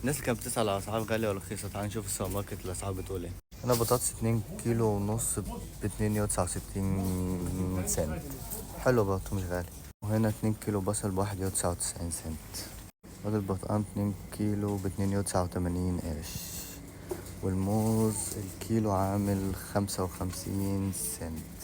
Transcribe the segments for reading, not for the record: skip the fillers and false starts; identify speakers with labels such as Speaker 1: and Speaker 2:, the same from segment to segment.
Speaker 1: الناس اللي كانت بتسأل على اسعار غالية ولا رخيصة، تعال نشوف السوبر ماركت الاسعار بتقول ايه. هنا بطاطس 2 كيلو ونص ب2.69 سنت، حلو برضه مش غالي. وهنا 2 كيلو بصل ب1.99 سنت. وادي البرتقال 2 كيلو ب2.89 قرش. والموز الكيلو عامل 55 سنت،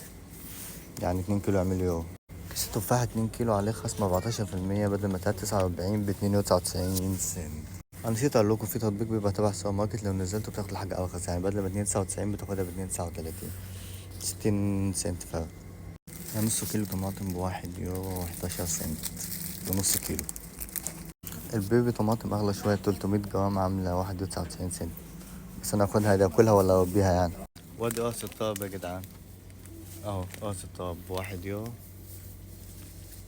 Speaker 1: يعني 2 كيلو يعمل يورو. كيس التفاح 2 كيلو عليه خصم 14% بدل ما 49 ب2.99 سنت. انا نسيت اقول لكم في تطبيق بيبقى تبع السوبر ماركت، لو نزلت بتاخد الحاجة ارخص، يعني بدل ما 2.99 بتاخدها ب2.39، 60 سنت فرق. يعني نص كيلو طماطم ب1 يورو 11 سنت بنص كيلو. البيبي طماطم اغلى شوية، 300 جرام عاملة 91 سنت، بس انا اخدها دي اكلها ولا اربيها يعني. وادي قرص الطرب يا جدعان، اهو قرص الطرب ب1 يورو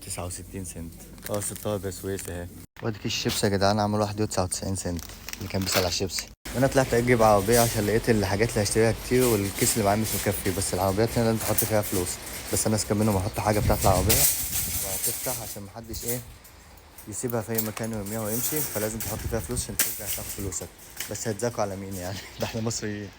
Speaker 1: 69 سنت. قرص الطرب يا سويس اهي. وادي كيس الشيبسي يا جدعان عامل 91 سنت، اللي كان بيسأل على الشيبسي. وانا طلعت اجيب عربية عشان لقيت الحاجات اللي هشتريها كتير والكيس اللي معايا مش مكفي، بس العربيات هنا لازم تحط فيها فلوس، بس انا اسكن منهم احط حاجة بتاعت العربية وهتفتح عشان محدش يسيبها في اي مكان ويرميها ويمشي، فلازم تحط فيها فلوس عشان ترجع تاخد فلوسك. بس هتذاكوا على مين يعني؟ ده احنا مصريين.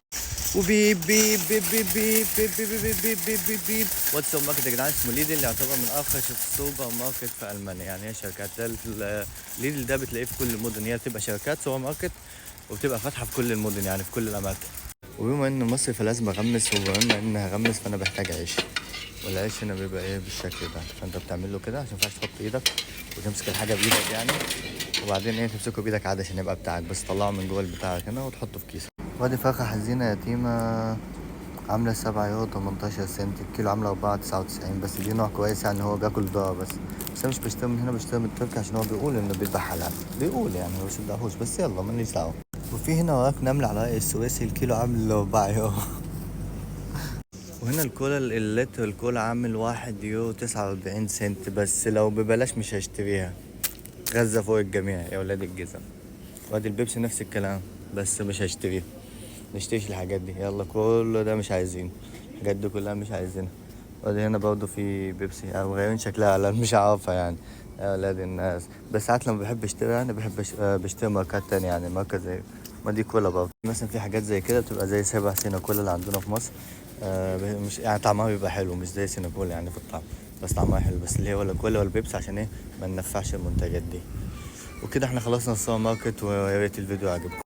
Speaker 1: وبيب بيب بيب بيب بيب بيب بيب بيب بيب بيب بيب بيب. واتس سوبر ماركت يا جدعان اسمه ليدل، اللي يعتبر من ارخص السوبر ماركت في المانيا، يعني هي شركات. ليدل ده بتلاقيه في كل المدن، هي بتبقى شركات سوبر ماركت وبتبقى فاتحه في كل المدن، يعني في كل الاماكن. وبما ان مصري فلازم اغمس، وبما ان هغمس فانا بحتاج عيش، والعيش هنا بيبقى ايه بالشكل ده، فانت بتعمل له كده عشان مينفعش تحط ايدك وتمسك الحاجه بايدك يعني، وبعدين ايه تمسكه بايدك عادي عشان يبقى بتاعك، بس تطلعه من جوه بتاعك هنا وتحطه في كيسك. وادي فرخه حزينه يتيمه عامله 7 يورو 18 سنت الكيلو، عامله 4.99، بس دي نوع كويس يعني، هو بياكل ضار بس انا مش بشتري من هنا، بشتري من تركيا عشان هو بيقول انه بيذبح حلال، بيقول يعني، هو مش بس يلا ماليش دعوه. وفي هنا وراك نملة على رأي السويسي، الكيلو عامل 4 يورو. وهنا الكولا اللتر الكولا عامل 1 يورو 49 سنت، بس لو ببلاش مش هشتريها. غزة فوق الجميع يا ولاد الجزم. وادي البيبسي نفس الكلام، بس مش هشتريها، نشتريش الحاجات دي، يلا كل ده مش عايزين، الحاجات دي كلها مش عايزينها. وادي هنا برضه في بيبسي او غيرين شكلها على مش عارفة يعني، يا ولاد الناس. بس ساعات لما بحب اشتري انا بحب بشتري ماركات تانية، يعني ماركة زي ما دي كولا برضه مثلا، في حاجات زي كده بتبقى زي سبع سينا كولا اللي عندنا في مصر. مش يعني طعمها بيبقى حلو، مش زي سينا كولا يعني في الطعم، بس طعمها حلو، بس اللي هي ولا كولا ولا بيبسي عشان ايه ما ننفعش المنتجات دي. وكده احنا خلصنا السوبر ماركت، ويا ريت الفيديو عجبكم.